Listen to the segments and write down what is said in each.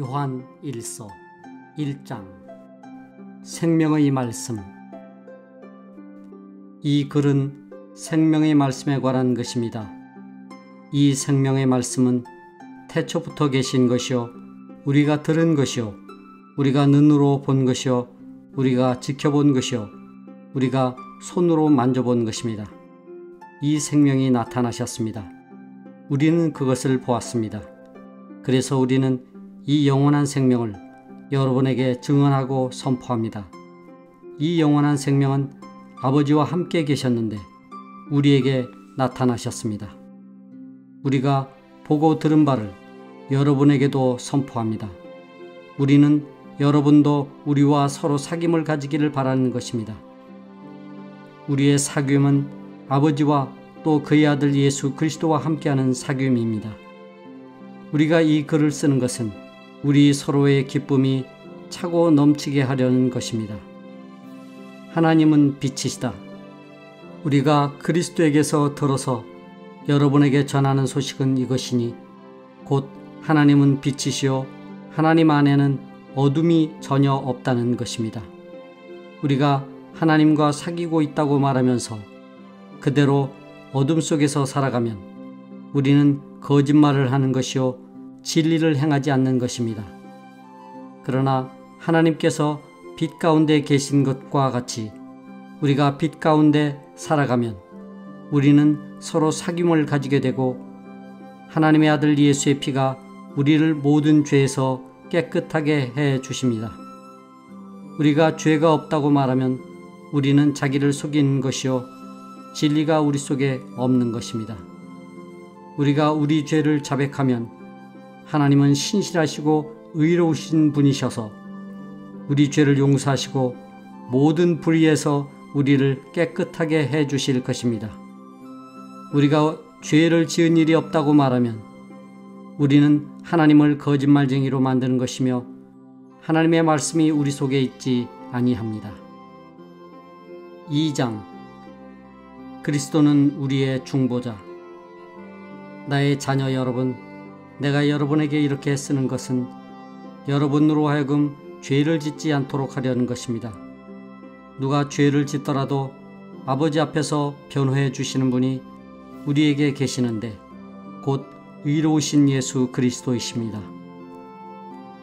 요한 1서 1장 생명의 말씀. 이 글은 생명의 말씀에 관한 것입니다. 이 생명의 말씀은 태초부터 계신 것이요 우리가 들은 것이요 우리가 눈으로 본 것이요 우리가 지켜본 것이요 우리가 손으로 만져본 것입니다. 이 생명이 나타나셨습니다. 우리는 그것을 보았습니다. 그래서 우리는 이 영원한 생명을 여러분에게 증언하고 선포합니다. 이 영원한 생명은 아버지와 함께 계셨는데 우리에게 나타나셨습니다. 우리가 보고 들은 바를 여러분에게도 선포합니다. 우리는 여러분도 우리와 서로 사귐을 가지기를 바라는 것입니다. 우리의 사귐은 아버지와 또 그의 아들 예수 그리스도와 함께하는 사귐입니다. 우리가 이 글을 쓰는 것은 우리 서로의 기쁨이 차고 넘치게 하려는 것입니다. 하나님은 빛이시다. 우리가 그리스도에게서 들어서 여러분에게 전하는 소식은 이것이니 곧 하나님은 빛이시요 하나님 안에는 어둠이 전혀 없다는 것입니다. 우리가 하나님과 사귀고 있다고 말하면서 그대로 어둠 속에서 살아가면 우리는 거짓말을 하는 것이요 진리를 행하지 않는 것입니다. 그러나 하나님께서 빛 가운데 계신 것과 같이 우리가 빛 가운데 살아가면 우리는 서로 사귐을 가지게 되고 하나님의 아들 예수의 피가 우리를 모든 죄에서 깨끗하게 해 주십니다. 우리가 죄가 없다고 말하면 우리는 자기를 속이는 것이요 진리가 우리 속에 없는 것입니다. 우리가 우리 죄를 자백하면 하나님은 신실하시고 의로우신 분이셔서 우리 죄를 용서하시고 모든 불의에서 우리를 깨끗하게 해 주실 것입니다. 우리가 죄를 지은 일이 없다고 말하면 우리는 하나님을 거짓말쟁이로 만드는 것이며 하나님의 말씀이 우리 속에 있지 아니합니다. 2장 그리스도는 우리의 중보자. 나의 자녀 여러분, 내가 여러분에게 이렇게 쓰는 것은 여러분으로 하여금 죄를 짓지 않도록 하려는 것입니다. 누가 죄를 짓더라도 아버지 앞에서 변호해 주시는 분이 우리에게 계시는데 곧 의로우신 예수 그리스도이십니다.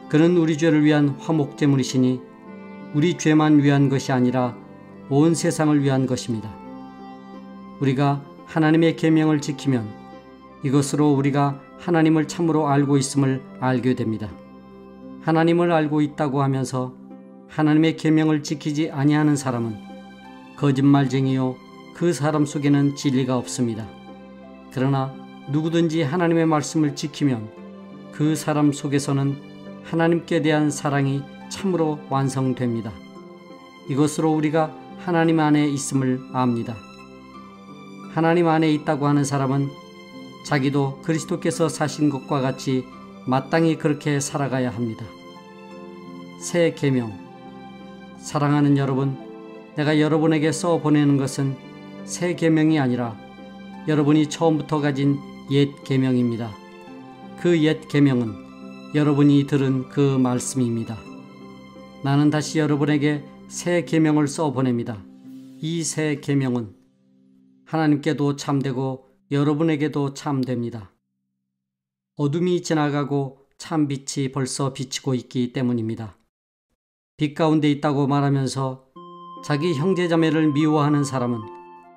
그는 우리 죄를 위한 화목제물이시니 우리 죄만 위한 것이 아니라 온 세상을 위한 것입니다. 우리가 하나님의 계명을 지키면 이것으로 우리가 하나님을 참으로 알고 있음을 알게 됩니다. 하나님을 알고 있다고 하면서 하나님의 계명을 지키지 아니하는 사람은 거짓말쟁이요 그 사람 속에는 진리가 없습니다. 그러나 누구든지 하나님의 말씀을 지키면 그 사람 속에서는 하나님께 대한 사랑이 참으로 완성됩니다. 이것으로 우리가 하나님 안에 있음을 압니다. 하나님 안에 있다고 하는 사람은 자기도 그리스도께서 사신 것과 같이 마땅히 그렇게 살아가야 합니다. 새 계명. 사랑하는 여러분, 내가 여러분에게 써 보내는 것은 새 계명이 아니라 여러분이 처음부터 가진 옛 계명입니다. 그 옛 계명은 여러분이 들은 그 말씀입니다. 나는 다시 여러분에게 새 계명을 써 보냅니다. 이 새 계명은 하나님께도 참되고 여러분에게도 참됩니다. 어둠이 지나가고 참 빛이 벌써 비치고 있기 때문입니다. 빛 가운데 있다고 말하면서 자기 형제자매를 미워하는 사람은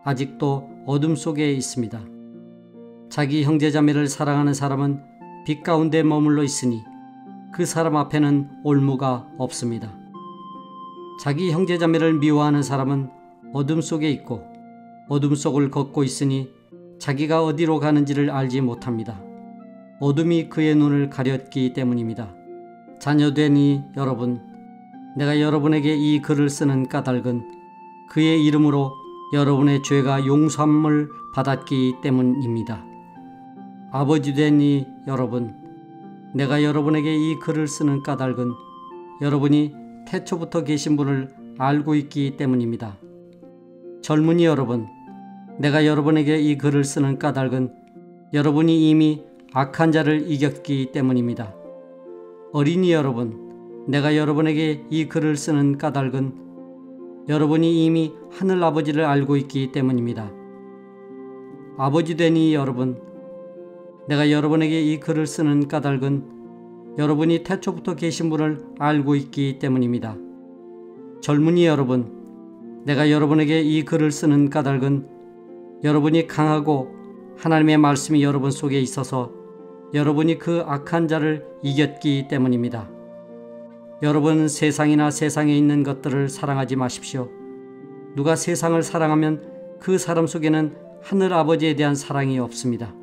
아직도 어둠 속에 있습니다. 자기 형제자매를 사랑하는 사람은 빛 가운데 머물러 있으니 그 사람 앞에는 올무가 없습니다. 자기 형제자매를 미워하는 사람은 어둠 속에 있고 어둠 속을 걷고 있으니 자기가 어디로 가는지를 알지 못합니다. 어둠이 그의 눈을 가렸기 때문입니다. 자녀되니 여러분, 내가 여러분에게 이 글을 쓰는 까닭은 그의 이름으로 여러분의 죄가 용서함을 받았기 때문입니다. 아버지 되니 여러분, 내가 여러분에게 이 글을 쓰는 까닭은 여러분이 태초부터 계신 분을 알고 있기 때문입니다. 젊은이 여러분, 내가 여러분에게 이 글을 쓰는 까닭은 여러분이 이미 악한 자를 이겼기 때문입니다. 어린이 여러분, 내가 여러분에게 이 글을 쓰는 까닭은 여러분이 이미 하늘 아버지를 알고 있기 때문입니다. 아버지 되니 여러분, 내가 여러분에게 이 글을 쓰는 까닭은 여러분이 태초부터 계신 분을 알고 있기 때문입니다. 젊은이 여러분, 내가 여러분에게 이 글을 쓰는 까닭은 여러분이 강하고 하나님의 말씀이 여러분 속에 있어서 여러분이 그 악한 자를 이겼기 때문입니다. 여러분, 세상이나 세상에 있는 것들을 사랑하지 마십시오. 누가 세상을 사랑하면 그 사람 속에는 하늘 아버지에 대한 사랑이 없습니다.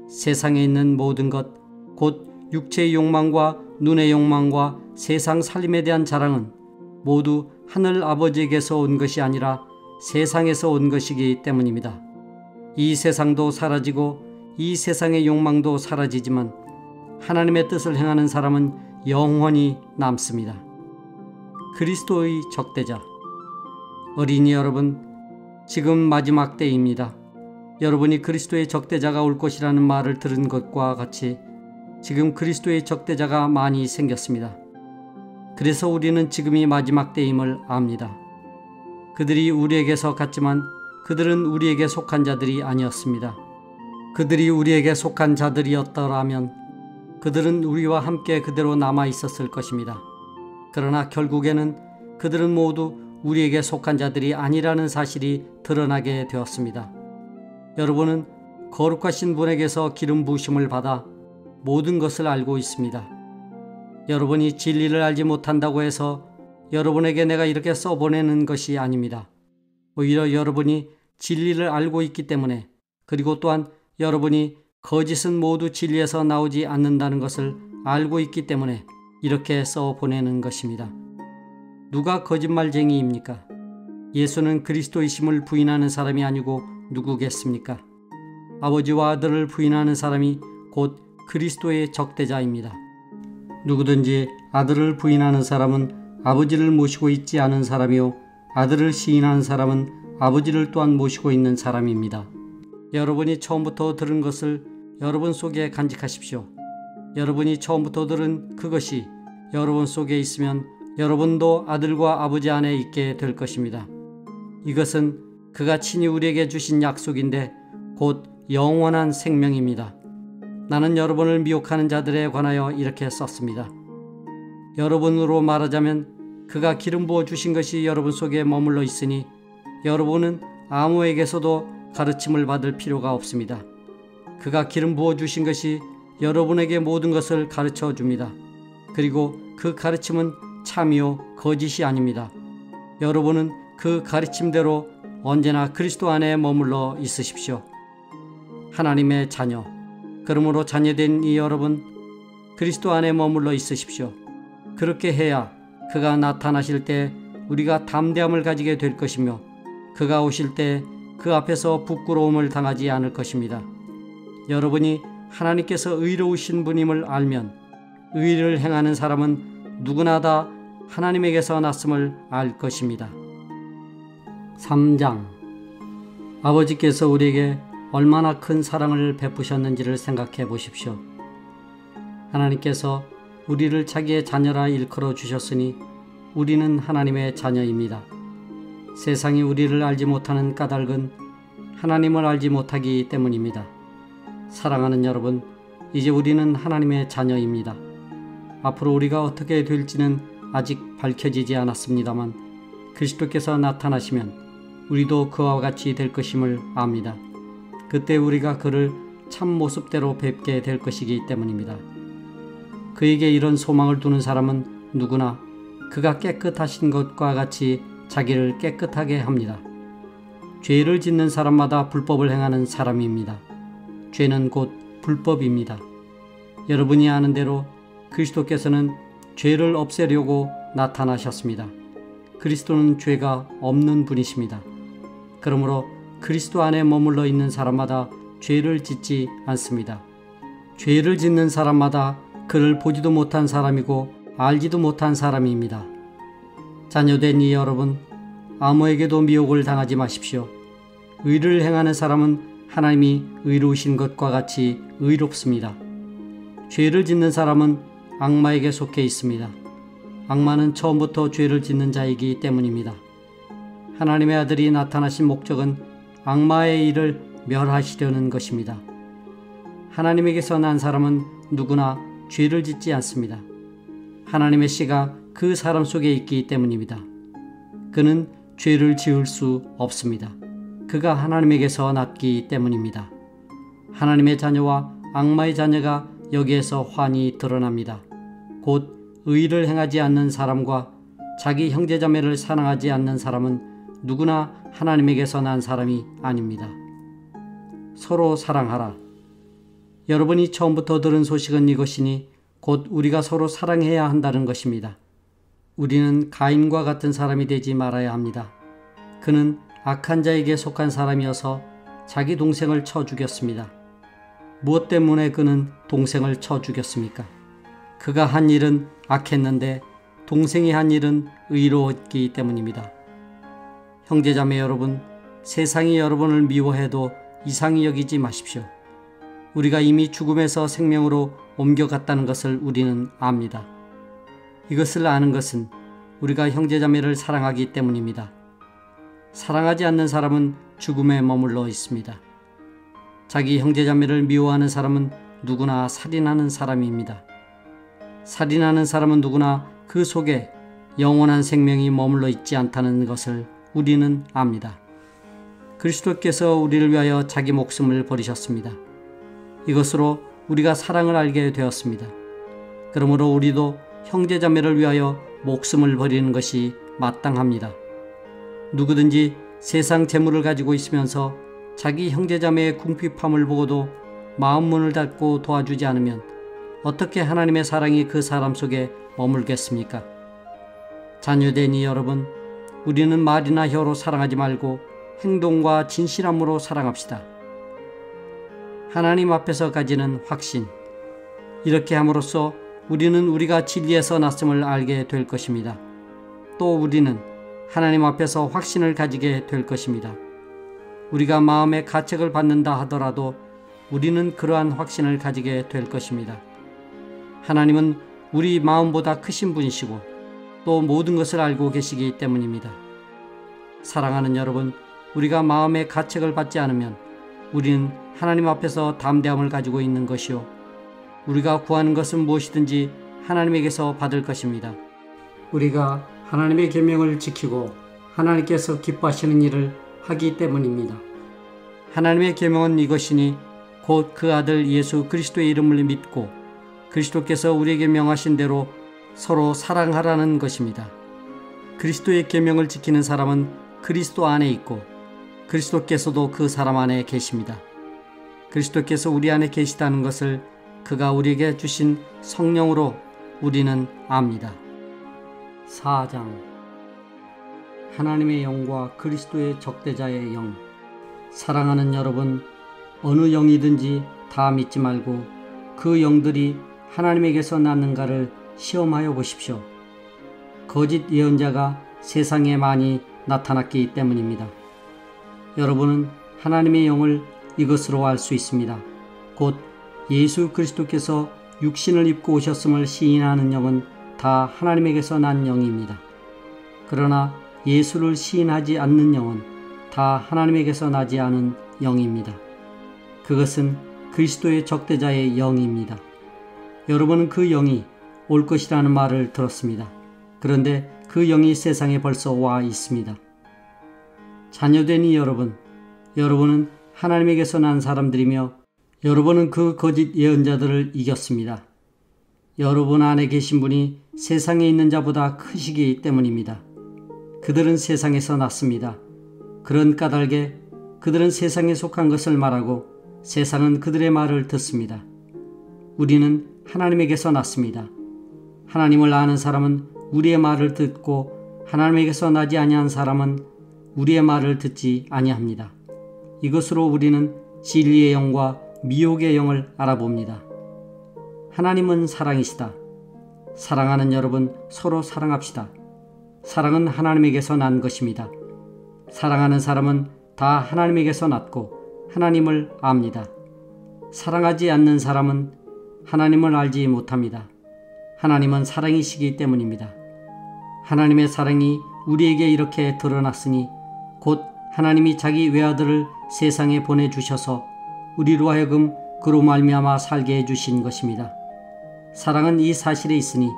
세상에 있는 모든 것, 곧 육체의 욕망과 눈의 욕망과 세상 살림에 대한 자랑은 모두 하늘 아버지에게서 온 것이 아니라 세상에서 온 것이기 때문입니다. 이 세상도 사라지고 이 세상의 욕망도 사라지지만 하나님의 뜻을 행하는 사람은 영원히 남습니다. 그리스도의 적대자. 어린이 여러분, 지금 마지막 때입니다. 여러분이 그리스도의 적대자가 올 것이라는 말을 들은 것과 같이 지금 그리스도의 적대자가 많이 생겼습니다. 그래서 우리는 지금이 마지막 때임을 압니다. 그들이 우리에게서 갔지만 그들은 우리에게 속한 자들이 아니었습니다. 그들이 우리에게 속한 자들이었더라면 그들은 우리와 함께 그대로 남아 있었을 것입니다. 그러나 결국에는 그들은 모두 우리에게 속한 자들이 아니라는 사실이 드러나게 되었습니다. 여러분은 거룩하신 분에게서 기름 부으심을 받아 모든 것을 알고 있습니다. 여러분이 진리를 알지 못한다고 해서 여러분에게 내가 이렇게 써보내는 것이 아닙니다. 오히려 여러분이 진리를 알고 있기 때문에, 그리고 또한 여러분이 거짓은 모두 진리에서 나오지 않는다는 것을 알고 있기 때문에 이렇게 써보내는 것입니다. 누가 거짓말쟁이입니까? 예수는 그리스도이심을 부인하는 사람이 아니고 누구겠습니까? 아버지와 아들을 부인하는 사람이 곧 그리스도의 적대자입니다. 누구든지 아들을 부인하는 사람은 아버지를 모시고 있지 않은 사람이요, 아들을 시인하는 사람은 아버지를 또한 모시고 있는 사람입니다. 여러분이 처음부터 들은 것을 여러분 속에 간직하십시오. 여러분이 처음부터 들은 그것이 여러분 속에 있으면 여러분도 아들과 아버지 안에 있게 될 것입니다. 이것은 그가 친히 우리에게 주신 약속인데 곧 영원한 생명입니다. 나는 여러분을 미혹하는 자들에 관하여 이렇게 썼습니다. 여러분으로 말하자면 그가 기름 부어 주신 것이 여러분 속에 머물러 있으니 여러분은 아무에게서도 가르침을 받을 필요가 없습니다. 그가 기름 부어 주신 것이 여러분에게 모든 것을 가르쳐 줍니다. 그리고 그 가르침은 참이요 거짓이 아닙니다. 여러분은 그 가르침대로 언제나 그리스도 안에 머물러 있으십시오. 하나님의 자녀, 그러므로 자녀된 이 여러분, 그리스도 안에 머물러 있으십시오. 그렇게 해야 그가 나타나실 때 우리가 담대함을 가지게 될 것이며 그가 오실 때 그 앞에서 부끄러움을 당하지 않을 것입니다. 여러분이 하나님께서 의로우신 분임을 알면 의를 행하는 사람은 누구나 다 하나님에게서 났음을 알 것입니다. 3장. 아버지께서 우리에게 얼마나 큰 사랑을 베푸셨는지를 생각해 보십시오. 하나님께서 우리를 자기의 자녀라 일컬어 주셨으니 우리는 하나님의 자녀입니다. 세상이 우리를 알지 못하는 까닭은 하나님을 알지 못하기 때문입니다. 사랑하는 여러분, 이제 우리는 하나님의 자녀입니다. 앞으로 우리가 어떻게 될지는 아직 밝혀지지 않았습니다만 그리스도께서 나타나시면 우리도 그와 같이 될 것임을 압니다. 그때 우리가 그를 참 모습대로 뵙게 될 것이기 때문입니다. 그에게 이런 소망을 두는 사람은 누구나 그가 깨끗하신 것과 같이 자기를 깨끗하게 합니다. 죄를 짓는 사람마다 불법을 행하는 사람입니다. 죄는 곧 불법입니다. 여러분이 아는 대로 그리스도께서는 죄를 없애려고 나타나셨습니다. 그리스도는 죄가 없는 분이십니다. 그러므로 그리스도 안에 머물러 있는 사람마다 죄를 짓지 않습니다. 죄를 짓는 사람마다 그를 보지도 못한 사람이고 알지도 못한 사람입니다. 자녀된 이 여러분, 아무에게도 미혹을 당하지 마십시오. 의를 행하는 사람은 하나님이 의로우신 것과 같이 의롭습니다. 죄를 짓는 사람은 악마에게 속해 있습니다. 악마는 처음부터 죄를 짓는 자이기 때문입니다. 하나님의 아들이 나타나신 목적은 악마의 일을 멸하시려는 것입니다. 하나님에게서 난 사람은 누구나 죄를 짓지 않습니다. 하나님의 씨가 그 사람 속에 있기 때문입니다. 그는 죄를 지을 수 없습니다. 그가 하나님에게서 났기 때문입니다. 하나님의 자녀와 악마의 자녀가 여기에서 환히 드러납니다. 곧 의를 행하지 않는 사람과 자기 형제자매를 사랑하지 않는 사람은 누구나 하나님에게서 난 사람이 아닙니다. 서로 사랑하라. 여러분이 처음부터 들은 소식은 이것이니 곧 우리가 서로 사랑해야 한다는 것입니다. 우리는 가인과 같은 사람이 되지 말아야 합니다. 그는 악한 자에게 속한 사람이어서 자기 동생을 쳐 죽였습니다. 무엇 때문에 그는 동생을 쳐 죽였습니까? 그가 한 일은 악했는데 동생이 한 일은 의로웠기 때문입니다. 형제자매 여러분, 세상이 여러분을 미워해도 이상히 여기지 마십시오. 우리가 이미 죽음에서 생명으로 옮겨갔다는 것을 우리는 압니다. 이것을 아는 것은 우리가 형제자매를 사랑하기 때문입니다. 사랑하지 않는 사람은 죽음에 머물러 있습니다. 자기 형제자매를 미워하는 사람은 누구나 살인하는 사람입니다. 살인하는 사람은 누구나 그 속에 영원한 생명이 머물러 있지 않다는 것을 우리는 압니다. 그리스도께서 우리를 위하여 자기 목숨을 버리셨습니다. 이것으로 우리가 사랑을 알게 되었습니다. 그러므로 우리도 형제자매를 위하여 목숨을 버리는 것이 마땅합니다. 누구든지 세상 재물을 가지고 있으면서 자기 형제자매의 궁핍함을 보고도 마음 문을 닫고 도와주지 않으면 어떻게 하나님의 사랑이 그 사람 속에 머물겠습니까? 자녀되니 여러분, 우리는 말이나 혀로 사랑하지 말고 행동과 진실함으로 사랑합시다. 하나님 앞에서 가지는 확신, 이렇게 함으로써 우리는 우리가 진리에서 났음을 알게 될 것입니다. 또 우리는 하나님 앞에서 확신을 가지게 될 것입니다. 우리가 마음의 가책을 받는다 하더라도 우리는 그러한 확신을 가지게 될 것입니다. 하나님은 우리 마음보다 크신 분이시고 또 모든 것을 알고 계시기 때문입니다. 사랑하는 여러분, 우리가 마음의 가책을 받지 않으면 우리는 하나님 앞에서 담대함을 가지고 있는 것이요, 우리가 구하는 것은 무엇이든지 하나님에게서 받을 것입니다. 우리가 하나님의 계명을 지키고 하나님께서 기뻐하시는 일을 하기 때문입니다. 하나님의 계명은 이것이니 곧 그 아들 예수 그리스도의 이름을 믿고 그리스도께서 우리에게 명하신 대로 서로 사랑하라는 것입니다. 그리스도의 계명을 지키는 사람은 그리스도 안에 있고 그리스도께서도 그 사람 안에 계십니다. 그리스도께서 우리 안에 계시다는 것을 그가 우리에게 주신 성령으로 우리는 압니다. 4장 하나님의 영과 그리스도의 적대자의 영. 사랑하는 여러분, 어느 영이든지 다 믿지 말고 그 영들이 하나님에게서 났는가를 시험하여 보십시오. 거짓 예언자가 세상에 많이 나타났기 때문입니다. 여러분은 하나님의 영을 이것으로 알 수 있습니다. 곧 예수 그리스도께서 육신을 입고 오셨음을 시인하는 영은 다 하나님에게서 난 영입니다. 그러나 예수를 시인하지 않는 영은 다 하나님에게서 나지 않은 영입니다. 그것은 그리스도의 적대자의 영입니다. 여러분은 그 영이 올 것이라는 말을 들었습니다. 그런데 그 영이 세상에 벌써 와 있습니다. 자녀되니 여러분은 하나님에게서 난 사람들이며 여러분은 그 거짓 예언자들을 이겼습니다. 여러분 안에 계신 분이 세상에 있는 자보다 크시기 때문입니다. 그들은 세상에서 났습니다. 그런 까닭에 그들은 세상에 속한 것을 말하고 세상은 그들의 말을 듣습니다. 우리는 하나님에게서 났습니다. 하나님을 아는 사람은 우리의 말을 듣고 하나님에게서 나지 아니한 사람은 우리의 말을 듣지 아니합니다. 이것으로 우리는 진리의 영과 미혹의 영을 알아봅니다. 하나님은 사랑이시다. 사랑하는 여러분, 서로 사랑합시다. 사랑은 하나님에게서 난 것입니다. 사랑하는 사람은 다 하나님에게서 났고 하나님을 압니다. 사랑하지 않는 사람은 하나님을 알지 못합니다. 하나님은 사랑이시기 때문입니다. 하나님의 사랑이 우리에게 이렇게 드러났으니 곧 하나님이 자기 외아들을 세상에 보내주셔서 우리로 하여금 그로 말미암아 살게 해주신 것입니다. 사랑은 이 사실에 있으니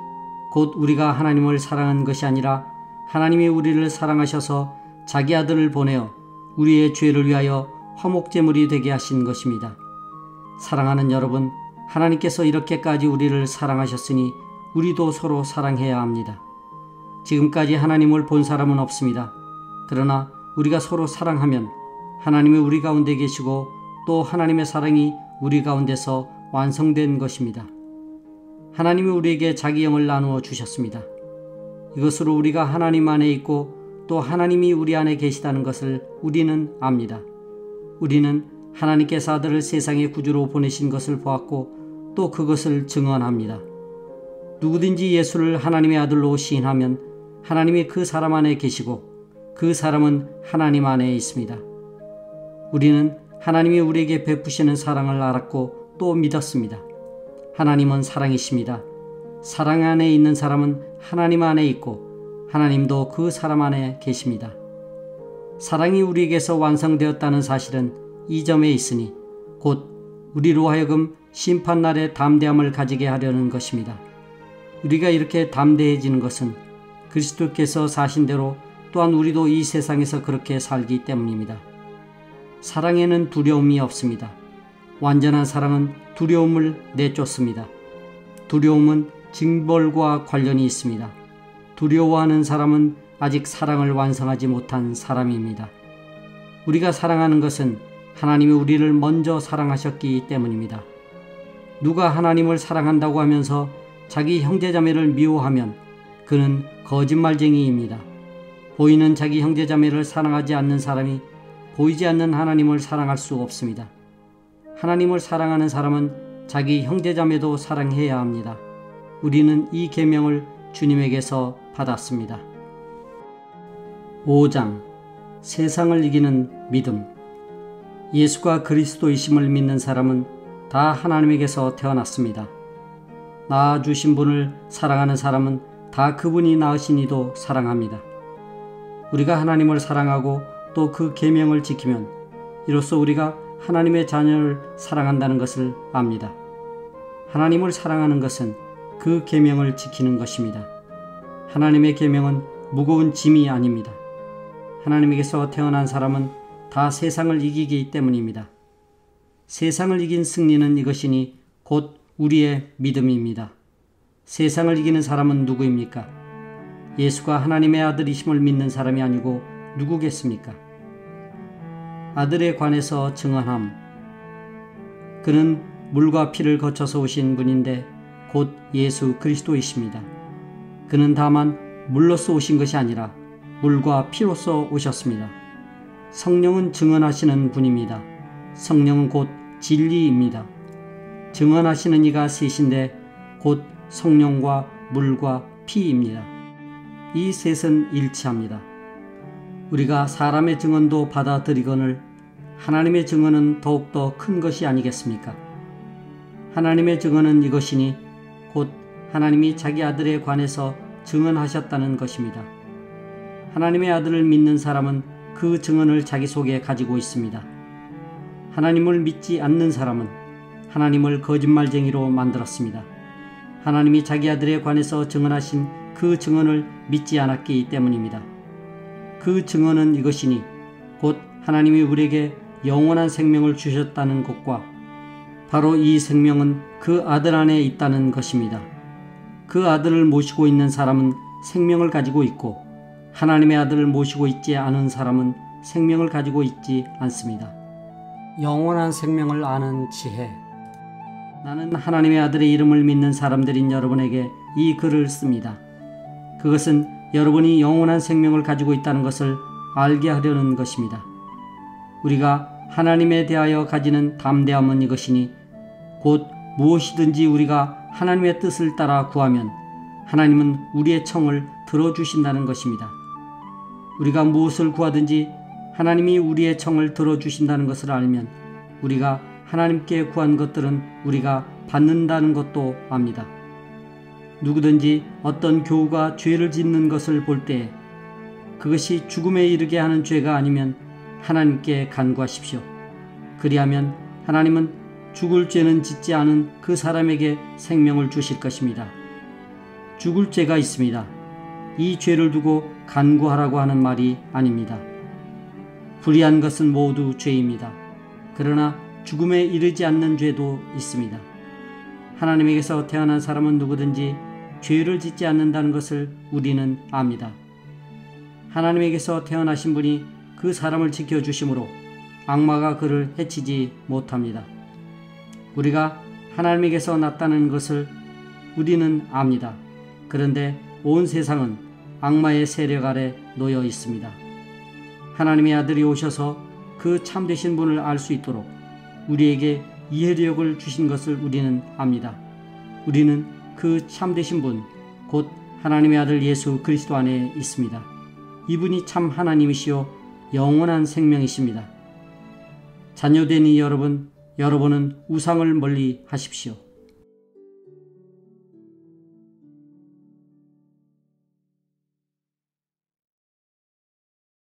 곧 우리가 하나님을 사랑한 것이 아니라 하나님이 우리를 사랑하셔서 자기 아들을 보내어 우리의 죄를 위하여 화목제물이 되게 하신 것입니다. 사랑하는 여러분, 하나님께서 이렇게까지 우리를 사랑하셨으니 우리도 서로 사랑해야 합니다. 지금까지 하나님을 본 사람은 없습니다. 그러나 우리가 서로 사랑하면 하나님이 우리 가운데 계시고 또 하나님의 사랑이 우리 가운데서 완성된 것입니다. 하나님이 우리에게 자기 영을 나누어 주셨습니다. 이것으로 우리가 하나님 안에 있고 또 하나님이 우리 안에 계시다는 것을 우리는 압니다. 우리는 하나님께서 아들을 세상의 구주로 보내신 것을 보았고 또 그것을 증언합니다. 누구든지 예수를 하나님의 아들로 시인하면 하나님이 그 사람 안에 계시고 그 사람은 하나님 안에 있습니다. 우리는 하나님이 우리에게 베푸시는 사랑을 알았고 또 믿었습니다. 하나님은 사랑이십니다. 사랑 안에 있는 사람은 하나님 안에 있고 하나님도 그 사람 안에 계십니다. 사랑이 우리에게서 완성되었다는 사실은 이 점에 있으니 곧 우리로 하여금 심판날에 담대함을 가지게 하려는 것입니다. 우리가 이렇게 담대해지는 것은 그리스도께서 사신 대로 또한 우리도 이 세상에서 그렇게 살기 때문입니다. 사랑에는 두려움이 없습니다. 완전한 사랑은 두려움을 내쫓습니다. 두려움은 징벌과 관련이 있습니다. 두려워하는 사람은 아직 사랑을 완성하지 못한 사람입니다. 우리가 사랑하는 것은 하나님이 우리를 먼저 사랑하셨기 때문입니다. 누가 하나님을 사랑한다고 하면서 자기 형제자매를 미워하면 그는 거짓말쟁이입니다. 보이는 자기 형제자매를 사랑하지 않는 사람이 보이지 않는 하나님을 사랑할 수 없습니다. 하나님을 사랑하는 사람은 자기 형제자매도 사랑해야 합니다. 우리는 이 계명을 주님에게서 받았습니다. 5장 세상을 이기는 믿음. 예수가 그리스도이심을 믿는 사람은 다 하나님에게서 태어났습니다. 낳아주신 분을 사랑하는 사람은 다 그분이 낳으신 이도 사랑합니다. 우리가 하나님을 사랑하고 또 그 계명을 지키면 이로써 우리가 하나님의 자녀를 사랑한다는 것을 압니다. 하나님을 사랑하는 것은 그 계명을 지키는 것입니다. 하나님의 계명은 무거운 짐이 아닙니다. 하나님에게서 태어난 사람은 다 세상을 이기기 때문입니다. 세상을 이긴 승리는 이것이니 곧 우리의 믿음입니다. 세상을 이기는 사람은 누구입니까? 예수가 하나님의 아들이심을 믿는 사람이 아니고 누구겠습니까? 아들에 관해서 증언함. 그는 물과 피를 거쳐서 오신 분인데 곧 예수 그리스도이십니다. 그는 다만 물로서 오신 것이 아니라 물과 피로서 오셨습니다. 성령은 증언하시는 분입니다. 성령은 곧 진리입니다. 증언하시는 이가 셋인데 곧 성령과 물과 피입니다. 이 셋은 일치합니다. 우리가 사람의 증언도 받아들이거늘 하나님의 증언은 더욱더 큰 것이 아니겠습니까? 하나님의 증언은 이것이니 곧 하나님이 자기 아들에 관해서 증언하셨다는 것입니다. 하나님의 아들을 믿는 사람은 그 증언을 자기 속에 가지고 있습니다. 하나님을 믿지 않는 사람은 하나님을 거짓말쟁이로 만들었습니다. 하나님이 자기 아들에 관해서 증언하신 그 증언을 믿지 않았기 때문입니다. 그 증언은 이것이니 곧 하나님이 우리에게 영원한 생명을 주셨다는 것과 바로 이 생명은 그 아들 안에 있다는 것입니다. 그 아들을 모시고 있는 사람은 생명을 가지고 있고 하나님의 아들을 모시고 있지 않은 사람은 생명을 가지고 있지 않습니다. 영원한 생명을 아는 지혜. 나는 하나님의 아들의 이름을 믿는 사람들인 여러분에게 이 글을 씁니다. 그것은 여러분이 영원한 생명을 가지고 있다는 것을 알게 하려는 것입니다. 우리가 하나님에 대하여 가지는 담대함은 이것이니 곧 무엇이든지 우리가 하나님의 뜻을 따라 구하면 하나님은 우리의 청을 들어주신다는 것입니다. 우리가 무엇을 구하든지 하나님이 우리의 청을 들어주신다는 것을 알면 우리가 하나님께 구한 것들은 우리가 받는다는 것도 압니다. 누구든지 어떤 교우가 죄를 짓는 것을 볼 때 그것이 죽음에 이르게 하는 죄가 아니면 하나님께 간구하십시오. 그리하면 하나님은 죽을 죄는 짓지 않은 그 사람에게 생명을 주실 것입니다. 죽을 죄가 있습니다. 이 죄를 두고 간구하라고 하는 말이 아닙니다. 불의한 것은 모두 죄입니다. 그러나 죽음에 이르지 않는 죄도 있습니다. 하나님에게서 태어난 사람은 누구든지 죄를 짓지 않는다는 것을 우리는 압니다. 하나님에게서 태어나신 분이 그 사람을 지켜주심으로 악마가 그를 해치지 못합니다. 우리가 하나님에게서 났다는 것을 우리는 압니다. 그런데 온 세상은 악마의 세력 아래 놓여 있습니다. 하나님의 아들이 오셔서 그 참되신 분을 알 수 있도록 우리에게 이해력을 주신 것을 우리는 압니다. 우리는 그 참되신 분, 곧 하나님의 아들 예수 그리스도 안에 있습니다. 이분이 참 하나님이시요 영원한 생명이십니다. 자녀된 이 여러분, 여러분은 우상을 멀리 하십시오.